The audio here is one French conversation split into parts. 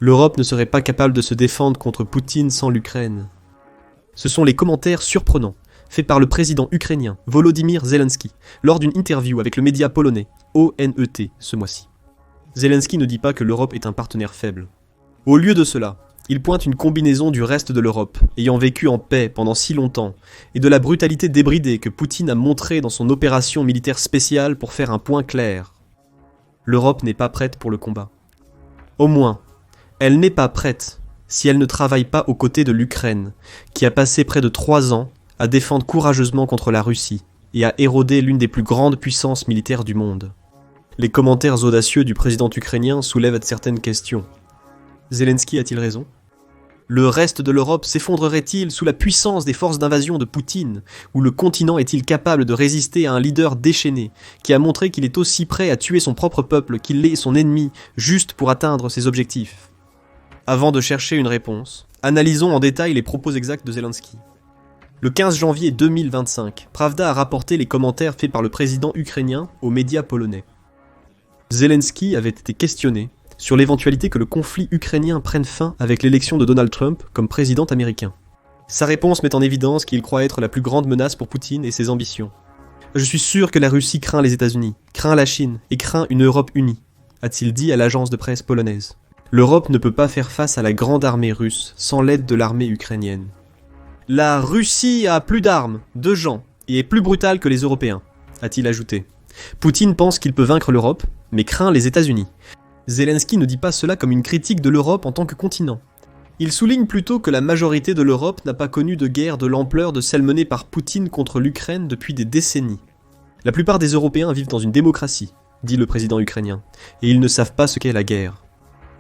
L'Europe ne serait pas capable de se défendre contre Poutine sans l'Ukraine. Ce sont les commentaires surprenants faits par le président ukrainien Volodymyr Zelensky lors d'une interview avec le média polonais ONET ce mois-ci. Zelensky ne dit pas que l'Europe est un partenaire faible. Au lieu de cela, il pointe une combinaison du reste de l'Europe, ayant vécu en paix pendant si longtemps, et de la brutalité débridée que Poutine a montrée dans son opération militaire spéciale pour faire un point clair. L'Europe n'est pas prête pour le combat. Au moins, elle n'est pas prête si elle ne travaille pas aux côtés de l'Ukraine, qui a passé près de 3 ans à défendre courageusement contre la Russie et à éroder l'une des plus grandes puissances militaires du monde. Les commentaires audacieux du président ukrainien soulèvent certaines questions. Zelensky a-t-il raison ? Le reste de l'Europe s'effondrerait-il sous la puissance des forces d'invasion de Poutine, ou le continent est-il capable de résister à un leader déchaîné, qui a montré qu'il est aussi prêt à tuer son propre peuple qu'il l'est son ennemi, juste pour atteindre ses objectifs ? Avant de chercher une réponse, analysons en détail les propos exacts de Zelensky. Le 15 janvier 2025, Pravda a rapporté les commentaires faits par le président ukrainien aux médias polonais. Zelensky avait été questionné sur l'éventualité que le conflit ukrainien prenne fin avec l'élection de Donald Trump comme président américain. Sa réponse met en évidence qu'il croit être la plus grande menace pour Poutine et ses ambitions. « Je suis sûr que la Russie craint les États-Unis, craint la Chine et craint une Europe unie », a-t-il dit à l'agence de presse polonaise. L'Europe ne peut pas faire face à la grande armée russe sans l'aide de l'armée ukrainienne. La Russie a plus d'armes, de gens, et est plus brutale que les Européens, a-t-il ajouté. Poutine pense qu'il peut vaincre l'Europe, mais craint les États-Unis. Zelensky ne dit pas cela comme une critique de l'Europe en tant que continent. Il souligne plutôt que la majorité de l'Europe n'a pas connu de guerre de l'ampleur de celle menée par Poutine contre l'Ukraine depuis des décennies. La plupart des Européens vivent dans une démocratie, dit le président ukrainien, et ils ne savent pas ce qu'est la guerre.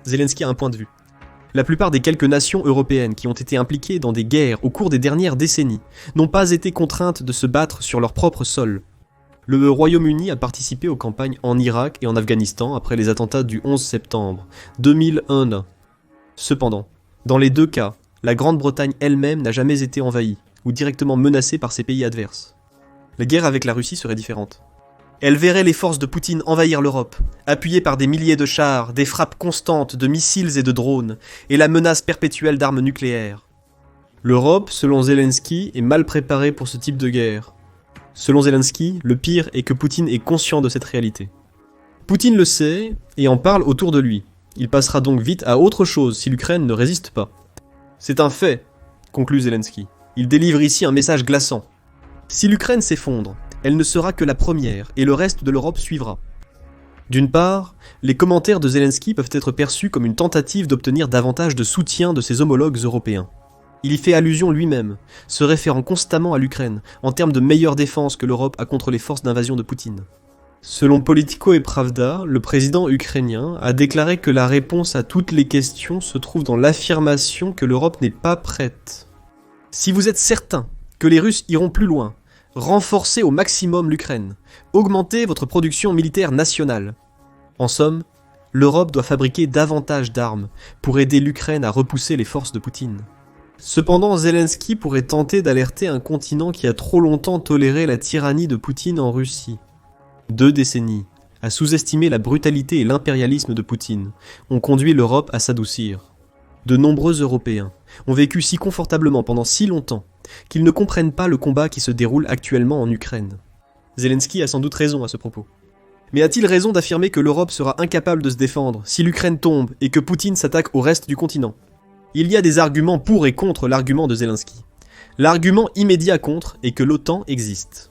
Zelensky a un point de vue. La plupart des quelques nations européennes qui ont été impliquées dans des guerres au cours des dernières décennies n'ont pas été contraintes de se battre sur leur propre sol. Le Royaume-Uni a participé aux campagnes en Irak et en Afghanistan après les attentats du 11 septembre 2001. Cependant, dans les deux cas, la Grande-Bretagne elle-même n'a jamais été envahie ou directement menacée par ces pays adverses. La guerre avec la Russie serait différente. Elle verrait les forces de Poutine envahir l'Europe, appuyées par des milliers de chars, des frappes constantes de missiles et de drones, et la menace perpétuelle d'armes nucléaires. L'Europe, selon Zelensky, est mal préparée pour ce type de guerre. Selon Zelensky, le pire est que Poutine est conscient de cette réalité. Poutine le sait et en parle autour de lui. Il passera donc vite à autre chose si l'Ukraine ne résiste pas. C'est un fait, conclut Zelensky. Il délivre ici un message glaçant. Si l'Ukraine s'effondre, elle ne sera que la première, et le reste de l'Europe suivra. D'une part, les commentaires de Zelensky peuvent être perçus comme une tentative d'obtenir davantage de soutien de ses homologues européens. Il y fait allusion lui-même, se référant constamment à l'Ukraine, en termes de meilleure défense que l'Europe a contre les forces d'invasion de Poutine. Selon Politico et Pravda, le président ukrainien a déclaré que la réponse à toutes les questions se trouve dans l'affirmation que l'Europe n'est pas prête. Si vous êtes certain que les Russes iront plus loin, renforcez au maximum l'Ukraine, augmentez votre production militaire nationale. En somme, l'Europe doit fabriquer davantage d'armes pour aider l'Ukraine à repousser les forces de Poutine. Cependant, Zelensky pourrait tenter d'alerter un continent qui a trop longtemps toléré la tyrannie de Poutine en Russie. 2 décennies à sous-estimer la brutalité et l'impérialisme de Poutine ont conduit l'Europe à s'adoucir. De nombreux Européens ont vécu si confortablement pendant si longtemps qu'ils ne comprennent pas le combat qui se déroule actuellement en Ukraine. Zelensky a sans doute raison à ce propos. Mais a-t-il raison d'affirmer que l'Europe sera incapable de se défendre si l'Ukraine tombe et que Poutine s'attaque au reste du continent ? Il y a des arguments pour et contre l'argument de Zelensky. L'argument immédiat contre est que l'OTAN existe.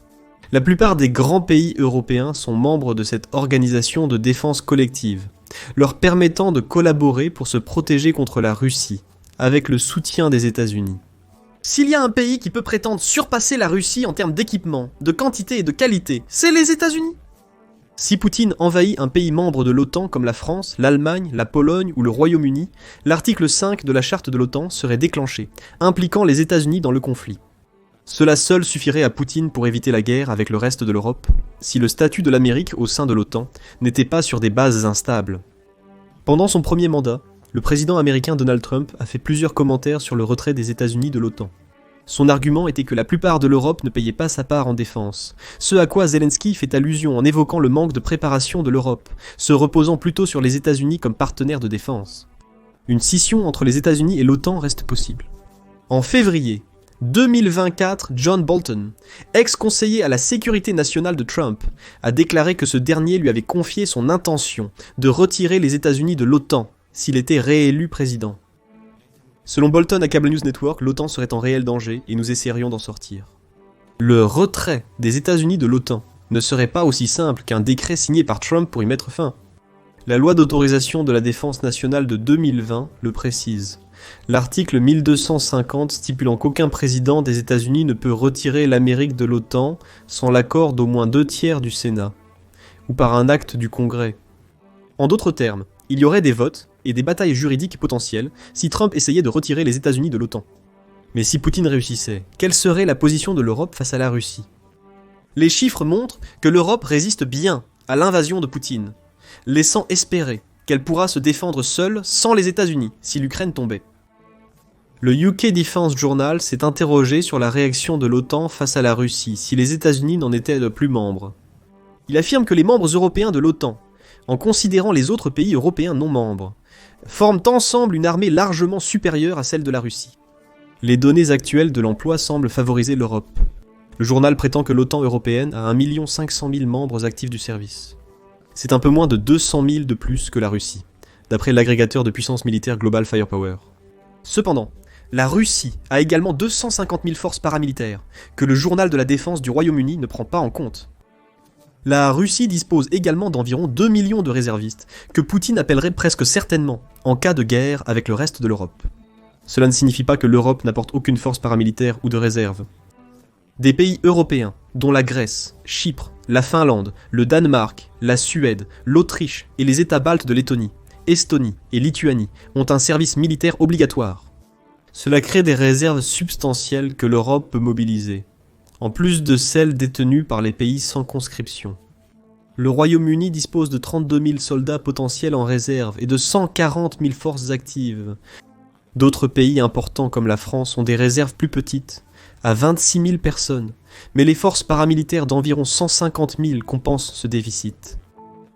La plupart des grands pays européens sont membres de cette organisation de défense collective, leur permettant de collaborer pour se protéger contre la Russie, avec le soutien des États-Unis. S'il y a un pays qui peut prétendre surpasser la Russie en termes d'équipement, de quantité et de qualité, c'est les États-Unis. Si Poutine envahit un pays membre de l'OTAN comme la France, l'Allemagne, la Pologne ou le Royaume-Uni, l'article 5 de la charte de l'OTAN serait déclenché, impliquant les États-Unis dans le conflit. Cela seul suffirait à Poutine pour éviter la guerre avec le reste de l'Europe, si le statut de l'Amérique au sein de l'OTAN n'était pas sur des bases instables. Pendant son premier mandat, le président américain Donald Trump a fait plusieurs commentaires sur le retrait des États-Unis de l'OTAN. Son argument était que la plupart de l'Europe ne payait pas sa part en défense, ce à quoi Zelensky fait allusion en évoquant le manque de préparation de l'Europe, se reposant plutôt sur les États-Unis comme partenaire de défense. Une scission entre les États-Unis et l'OTAN reste possible. En février 2024, John Bolton, ex-conseiller à la sécurité nationale de Trump, a déclaré que ce dernier lui avait confié son intention de retirer les États-Unis de l'OTAN s'il était réélu président. Selon Bolton à Cable News Network, l'OTAN serait en réel danger et nous essaierions d'en sortir. Le retrait des États-Unis de l'OTAN ne serait pas aussi simple qu'un décret signé par Trump pour y mettre fin. La loi d'autorisation de la défense nationale de 2020 le précise. L'article 1250 stipulant qu'aucun président des États-Unis ne peut retirer l'Amérique de l'OTAN sans l'accord d'au moins 2/3 du Sénat, ou par un acte du Congrès. En d'autres termes, il y aurait des votes et des batailles juridiques potentielles si Trump essayait de retirer les États-Unis de l'OTAN. Mais si Poutine réussissait, quelle serait la position de l'Europe face à la Russie ? Les chiffres montrent que l'Europe résiste bien à l'invasion de Poutine, laissant espérer qu'elle pourra se défendre seule sans les États-Unis si l'Ukraine tombait. Le UK Defense Journal s'est interrogé sur la réaction de l'OTAN face à la Russie si les États-Unis n'en étaient plus membres. Il affirme que les membres européens de l'OTAN, en considérant les autres pays européens non membres, forment ensemble une armée largement supérieure à celle de la Russie. Les données actuelles de l'emploi semblent favoriser l'Europe. Le journal prétend que l'OTAN européenne a 1 500 000 membres actifs du service. C'est un peu moins de 200 000 de plus que la Russie, d'après l'agrégateur de puissance militaire Global Firepower. Cependant, la Russie a également 250 000 forces paramilitaires, que le journal de la défense du Royaume-Uni ne prend pas en compte. La Russie dispose également d'environ 2 millions de réservistes, que Poutine appellerait presque certainement en cas de guerre avec le reste de l'Europe. Cela ne signifie pas que l'Europe n'apporte aucune force paramilitaire ou de réserve. Des pays européens, dont la Grèce, Chypre, la Finlande, le Danemark, la Suède, l'Autriche et les États baltes de Lettonie, Estonie et Lituanie, ont un service militaire obligatoire. Cela crée des réserves substantielles que l'Europe peut mobiliser, en plus de celles détenues par les pays sans conscription. Le Royaume-Uni dispose de 32 000 soldats potentiels en réserve et de 140 000 forces actives. D'autres pays importants comme la France ont des réserves plus petites, à 26 000 personnes, mais les forces paramilitaires d'environ 150 000 compensent ce déficit.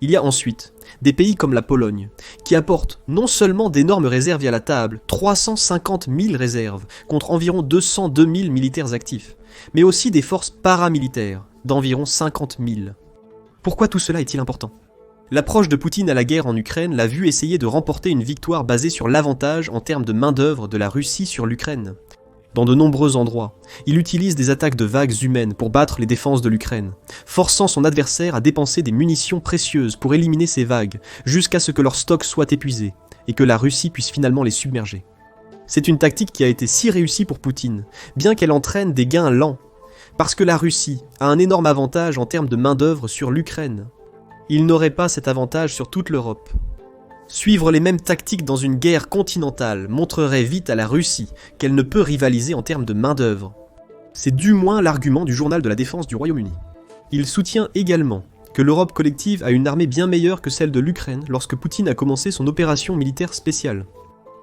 Il y a ensuite des pays comme la Pologne, qui apportent non seulement d'énormes réserves à la table, 350 000 réserves, contre environ 202 000 militaires actifs, mais aussi des forces paramilitaires, d'environ 50 000. Pourquoi tout cela est-il important ? L'approche de Poutine à la guerre en Ukraine l'a vu essayer de remporter une victoire basée sur l'avantage en termes de main-d'œuvre de la Russie sur l'Ukraine. Dans de nombreux endroits, il utilise des attaques de vagues humaines pour battre les défenses de l'Ukraine, forçant son adversaire à dépenser des munitions précieuses pour éliminer ces vagues, jusqu'à ce que leur stock soit épuisé, et que la Russie puisse finalement les submerger. C'est une tactique qui a été si réussie pour Poutine, bien qu'elle entraîne des gains lents, parce que la Russie a un énorme avantage en termes de main-d'œuvre sur l'Ukraine. Il n'aurait pas cet avantage sur toute l'Europe. Suivre les mêmes tactiques dans une guerre continentale montrerait vite à la Russie qu'elle ne peut rivaliser en termes de main-d'œuvre. C'est du moins l'argument du journal de la défense du Royaume-Uni. Il soutient également que l'Europe collective a une armée bien meilleure que celle de l'Ukraine lorsque Poutine a commencé son opération militaire spéciale.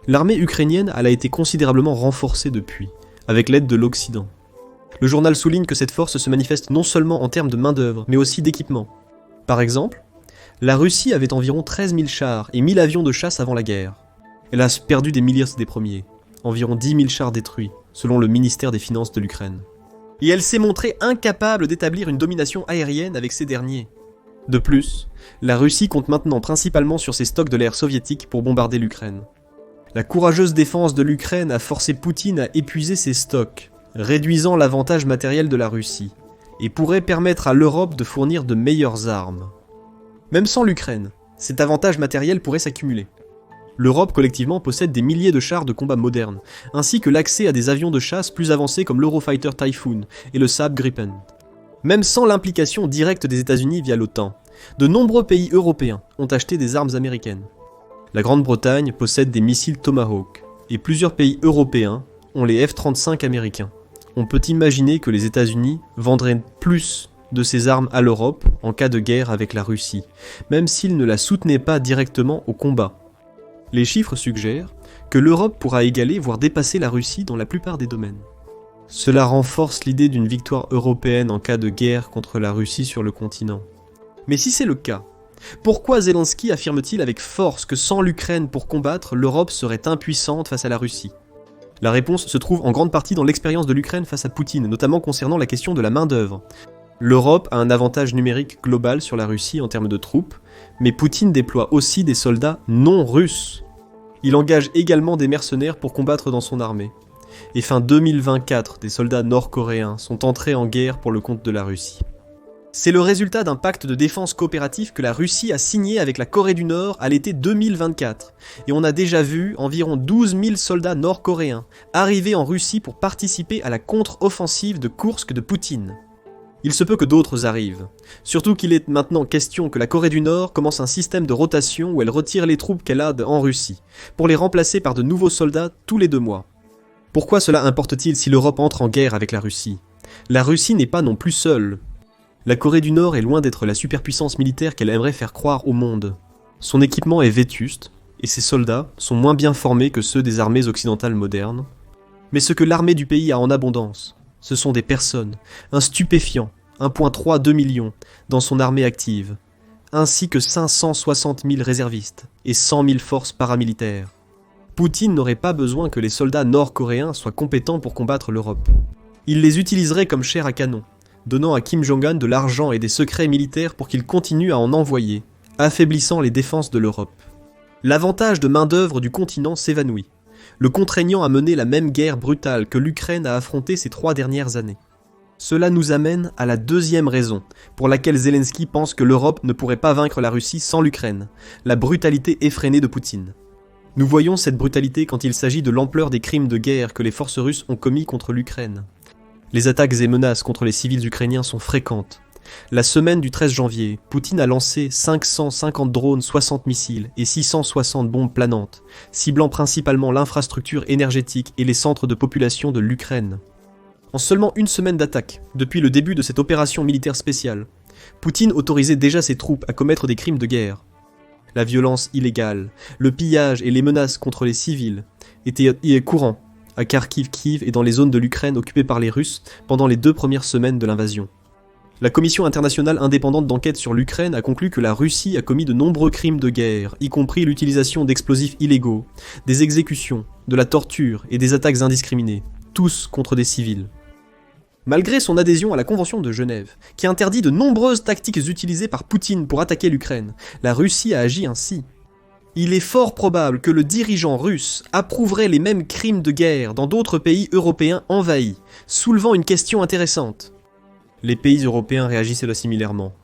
L'armée ukrainienne a été considérablement renforcée depuis, avec l'aide de l'Occident. Le journal souligne que cette force se manifeste non seulement en termes de main-d'œuvre, mais aussi d'équipement. Par exemple, la Russie avait environ 13 000 chars et 1000 avions de chasse avant la guerre. Elle a perdu des milliers des premiers, environ 10 000 chars détruits, selon le ministère des Finances de l'Ukraine. Et elle s'est montrée incapable d'établir une domination aérienne avec ces derniers. De plus, la Russie compte maintenant principalement sur ses stocks de l'ère soviétique pour bombarder l'Ukraine. La courageuse défense de l'Ukraine a forcé Poutine à épuiser ses stocks, réduisant l'avantage matériel de la Russie, et pourrait permettre à l'Europe de fournir de meilleures armes. Même sans l'Ukraine, cet avantage matériel pourrait s'accumuler. L'Europe collectivement possède des milliers de chars de combat modernes, ainsi que l'accès à des avions de chasse plus avancés comme l'Eurofighter Typhoon et le Saab Gripen. Même sans l'implication directe des États-Unis via l'OTAN, de nombreux pays européens ont acheté des armes américaines. La Grande-Bretagne possède des missiles Tomahawk, et plusieurs pays européens ont les F-35 américains. On peut imaginer que les États-Unis vendraient plus de ces armes à l'Europe en cas de guerre avec la Russie, même s'ils ne la soutenaient pas directement au combat. Les chiffres suggèrent que l'Europe pourra égaler voire dépasser la Russie dans la plupart des domaines. Cela renforce l'idée d'une victoire européenne en cas de guerre contre la Russie sur le continent. Mais si c'est le cas, Pourquoi Zelensky affirme-t-il avec force que sans l'Ukraine pour combattre, l'Europe serait impuissante face à la Russie ? La réponse se trouve en grande partie dans l'expérience de l'Ukraine face à Poutine, notamment concernant la question de la main-d'œuvre. L'Europe a un avantage numérique global sur la Russie en termes de troupes, mais Poutine déploie aussi des soldats non russes. Il engage également des mercenaires pour combattre dans son armée. Et fin 2024, des soldats nord-coréens sont entrés en guerre pour le compte de la Russie. C'est le résultat d'un pacte de défense coopératif que la Russie a signé avec la Corée du Nord à l'été 2024. Et on a déjà vu environ 12 000 soldats nord-coréens arriver en Russie pour participer à la contre-offensive de Koursk de Poutine. Il se peut que d'autres arrivent. Surtout qu'il est maintenant question que la Corée du Nord commence un système de rotation où elle retire les troupes qu'elle a en Russie, pour les remplacer par de nouveaux soldats tous les 2 mois. Pourquoi cela importe-t-il si l'Europe entre en guerre avec la Russie ? La Russie n'est pas non plus seule. La Corée du Nord est loin d'être la superpuissance militaire qu'elle aimerait faire croire au monde. Son équipement est vétuste, et ses soldats sont moins bien formés que ceux des armées occidentales modernes. Mais ce que l'armée du pays a en abondance, ce sont des personnes, un stupéfiant, 1,2 million, dans son armée active, ainsi que 560 000 réservistes et 100 000 forces paramilitaires. Poutine n'aurait pas besoin que les soldats nord-coréens soient compétents pour combattre l'Europe. Il les utiliserait comme chair à canon, donnant à Kim Jong-un de l'argent et des secrets militaires pour qu'il continue à en envoyer, affaiblissant les défenses de l'Europe. L'avantage de main-d'œuvre du continent s'évanouit, le contraignant à mener la même guerre brutale que l'Ukraine a affrontée ces 3 dernières années. Cela nous amène à la deuxième raison pour laquelle Zelensky pense que l'Europe ne pourrait pas vaincre la Russie sans l'Ukraine, la brutalité effrénée de Poutine. Nous voyons cette brutalité quand il s'agit de l'ampleur des crimes de guerre que les forces russes ont commis contre l'Ukraine. Les attaques et menaces contre les civils ukrainiens sont fréquentes. La semaine du 13 janvier, Poutine a lancé 550 drones, 60 missiles et 660 bombes planantes, ciblant principalement l'infrastructure énergétique et les centres de population de l'Ukraine. En seulement une semaine d'attaque, depuis le début de cette opération militaire spéciale, Poutine autorisait déjà ses troupes à commettre des crimes de guerre. La violence illégale, le pillage et les menaces contre les civils étaient courants à Kharkiv, Kiev et dans les zones de l'Ukraine occupées par les Russes pendant les 2 premières semaines de l'invasion. La Commission internationale indépendante d'enquête sur l'Ukraine a conclu que la Russie a commis de nombreux crimes de guerre, y compris l'utilisation d'explosifs illégaux, des exécutions, de la torture et des attaques indiscriminées, tous contre des civils. Malgré son adhésion à la Convention de Genève, qui interdit de nombreuses tactiques utilisées par Poutine pour attaquer l'Ukraine, la Russie a agi ainsi. Il est fort probable que le dirigeant russe approuverait les mêmes crimes de guerre dans d'autres pays européens envahis, soulevant une question intéressante. Les pays européens réagissaient similairement.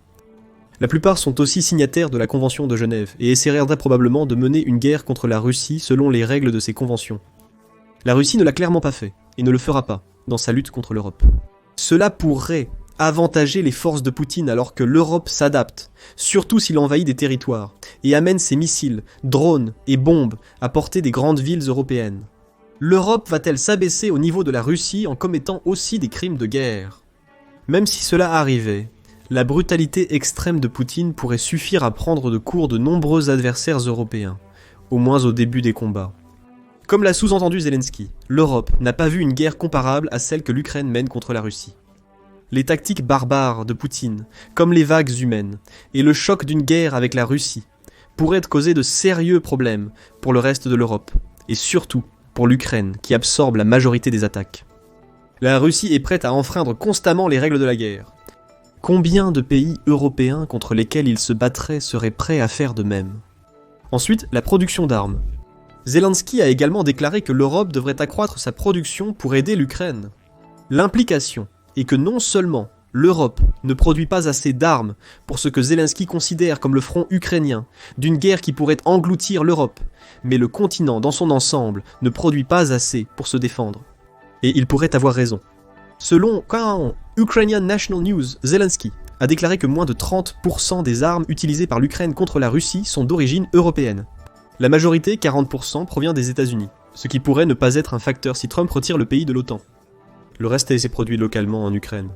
La plupart sont aussi signataires de la Convention de Genève et essaieraient probablement de mener une guerre contre la Russie selon les règles de ces conventions. La Russie ne l'a clairement pas fait, et ne le fera pas, dans sa lutte contre l'Europe. Cela pourrait avantager les forces de Poutine alors que l'Europe s'adapte, surtout s'il envahit des territoires, et amène ses missiles, drones et bombes à portée des grandes villes européennes. L'Europe va-t-elle s'abaisser au niveau de la Russie en commettant aussi des crimes de guerre ? Même si cela arrivait, la brutalité extrême de Poutine pourrait suffire à prendre de court de nombreux adversaires européens, au moins au début des combats. Comme l'a sous-entendu Zelensky, l'Europe n'a pas vu une guerre comparable à celle que l'Ukraine mène contre la Russie. Les tactiques barbares de Poutine, comme les vagues humaines, et le choc d'une guerre avec la Russie, pourraient causer de sérieux problèmes pour le reste de l'Europe, et surtout pour l'Ukraine, qui absorbe la majorité des attaques. La Russie est prête à enfreindre constamment les règles de la guerre. Combien de pays européens contre lesquels il se battrait seraient prêts à faire de même ? Ensuite, la production d'armes. Zelensky a également déclaré que l'Europe devrait accroître sa production pour aider l'Ukraine. L'implication est que non seulement l'Europe ne produit pas assez d'armes pour ce que Zelensky considère comme le front ukrainien d'une guerre qui pourrait engloutir l'Europe, mais le continent dans son ensemble ne produit pas assez pour se défendre. Et il pourrait avoir raison. Selon Ukrainian National News, Zelensky a déclaré que moins de 30% des armes utilisées par l'Ukraine contre la Russie sont d'origine européenne. La majorité, 40%, provient des États-Unis, ce qui pourrait ne pas être un facteur si Trump retire le pays de l'OTAN. Le reste est produit localement en Ukraine.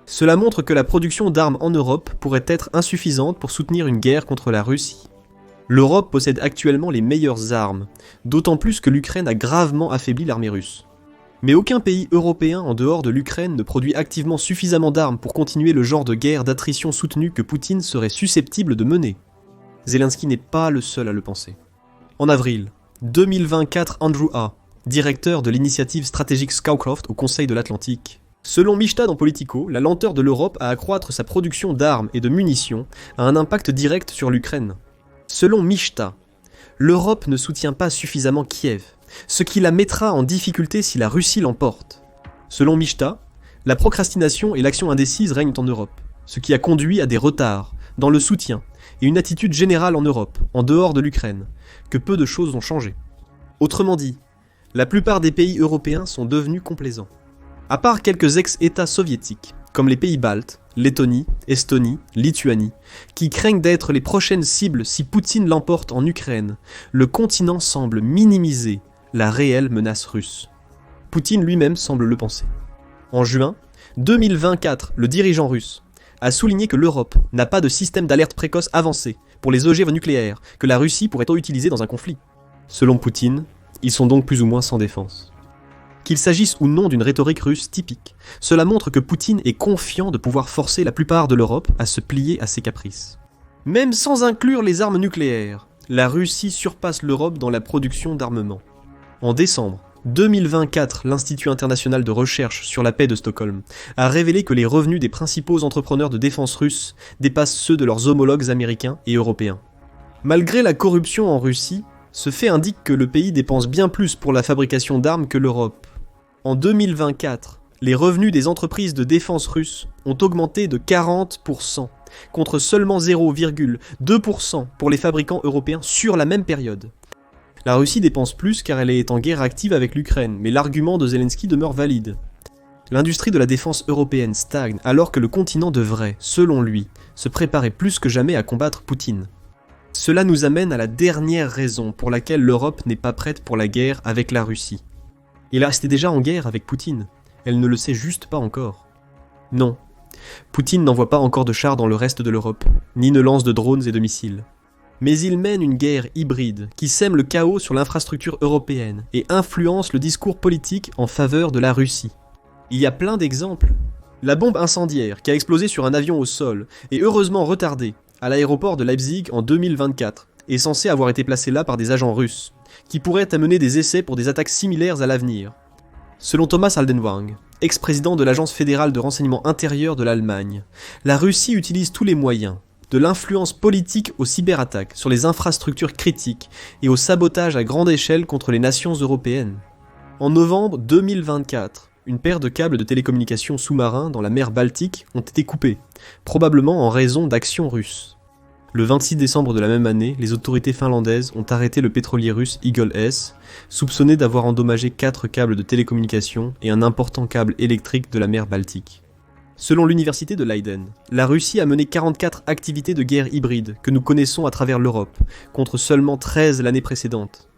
Cela montre que la production d'armes en Europe pourrait être insuffisante pour soutenir une guerre contre la Russie. L'Europe possède actuellement les meilleures armes, d'autant plus que l'Ukraine a gravement affaibli l'armée russe. Mais aucun pays européen en dehors de l'Ukraine ne produit activement suffisamment d'armes pour continuer le genre de guerre d'attrition soutenue que Poutine serait susceptible de mener. Zelensky n'est pas le seul à le penser. En avril 2024, Andrew A., directeur de l'initiative stratégique Scowcroft au Conseil de l'Atlantique. Selon Mishta dans Politico, la lenteur de l'Europe à accroître sa production d'armes et de munitions a un impact direct sur l'Ukraine. Selon Mishta, l'Europe ne soutient pas suffisamment Kiev, ce qui la mettra en difficulté si la Russie l'emporte. Selon Mishta, la procrastination et l'action indécise règnent en Europe, ce qui a conduit à des retards dans le soutien et une attitude générale en Europe, en dehors de l'Ukraine, que peu de choses ont changé. Autrement dit, la plupart des pays européens sont devenus complaisants. À part quelques ex-États soviétiques, comme les pays baltes, Lettonie, Estonie, Lituanie, qui craignent d'être les prochaines cibles si Poutine l'emporte en Ukraine, le continent semble minimiser la réelle menace russe. Poutine lui-même semble le penser. En juin 2024, le dirigeant russe a souligné que l'Europe n'a pas de système d'alerte précoce avancé pour les ogives nucléaires que la Russie pourrait utiliser dans un conflit. Selon Poutine, ils sont donc plus ou moins sans défense. Qu'il s'agisse ou non d'une rhétorique russe typique, cela montre que Poutine est confiant de pouvoir forcer la plupart de l'Europe à se plier à ses caprices. Même sans inclure les armes nucléaires, la Russie surpasse l'Europe dans la production d'armement. En décembre 2024, l'Institut international de recherche sur la paix de Stockholm a révélé que les revenus des principaux entrepreneurs de défense russes dépassent ceux de leurs homologues américains et européens. Malgré la corruption en Russie, ce fait indique que le pays dépense bien plus pour la fabrication d'armes que l'Europe. En 2024, les revenus des entreprises de défense russes ont augmenté de 40%, contre seulement 0,2% pour les fabricants européens sur la même période. La Russie dépense plus car elle est en guerre active avec l'Ukraine, mais l'argument de Zelensky demeure valide. L'industrie de la défense européenne stagne alors que le continent devrait, selon lui, se préparer plus que jamais à combattre Poutine. Cela nous amène à la dernière raison pour laquelle l'Europe n'est pas prête pour la guerre avec la Russie. Elle restait déjà en guerre avec Poutine, elle ne le sait juste pas encore. Non, Poutine n'envoie pas encore de chars dans le reste de l'Europe, ni ne lance de drones et de missiles. Mais il mène une guerre hybride qui sème le chaos sur l'infrastructure européenne et influence le discours politique en faveur de la Russie. Il y a plein d'exemples. La bombe incendiaire qui a explosé sur un avion au sol et heureusement retardée à l'aéroport de Leipzig en 2024 est censée avoir été placée là par des agents russes, qui pourraient amener des essais pour des attaques similaires à l'avenir. Selon Thomas Haldenwang, ex-président de l'Agence fédérale de renseignement intérieur de l'Allemagne, la Russie utilise tous les moyens, de l'influence politique aux cyberattaques sur les infrastructures critiques et au sabotage à grande échelle contre les nations européennes. En novembre 2024, une paire de câbles de télécommunications sous-marins dans la mer Baltique ont été coupés, probablement en raison d'actions russes. Le 26 décembre de la même année, les autorités finlandaises ont arrêté le pétrolier russe Eagle S, soupçonné d'avoir endommagé 4 câbles de télécommunications et un important câble électrique de la mer Baltique. Selon l'université de Leiden, la Russie a mené 44 activités de guerre hybride que nous connaissons à travers l'Europe, contre seulement 13 l'année précédente.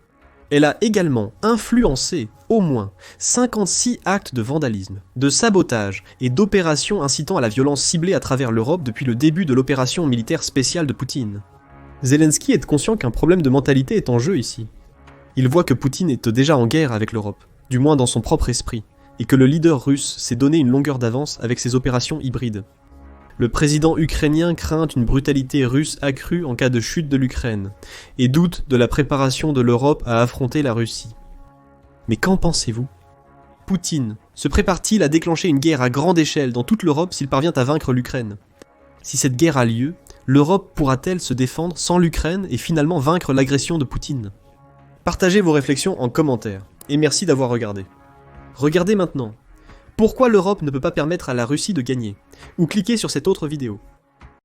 Elle a également influencé au moins 56 actes de vandalisme, de sabotage et d'opérations incitant à la violence ciblée à travers l'Europe depuis le début de l'opération militaire spéciale de Poutine. Zelensky est conscient qu'un problème de mentalité est en jeu ici. Il voit que Poutine est déjà en guerre avec l'Europe, du moins dans son propre esprit, et que le leader russe s'est donné une longueur d'avance avec ses opérations hybrides. Le président ukrainien craint une brutalité russe accrue en cas de chute de l'Ukraine, et doute de la préparation de l'Europe à affronter la Russie. Mais qu'en pensez-vous ? Poutine se prépare-t-il à déclencher une guerre à grande échelle dans toute l'Europe s'il parvient à vaincre l'Ukraine ? Si cette guerre a lieu, l'Europe pourra-t-elle se défendre sans l'Ukraine et finalement vaincre l'agression de Poutine ? Partagez vos réflexions en commentaire, et merci d'avoir regardé. Regardez maintenant. Pourquoi l'Europe ne peut pas permettre à la Russie de gagner ? Ou cliquez sur cette autre vidéo.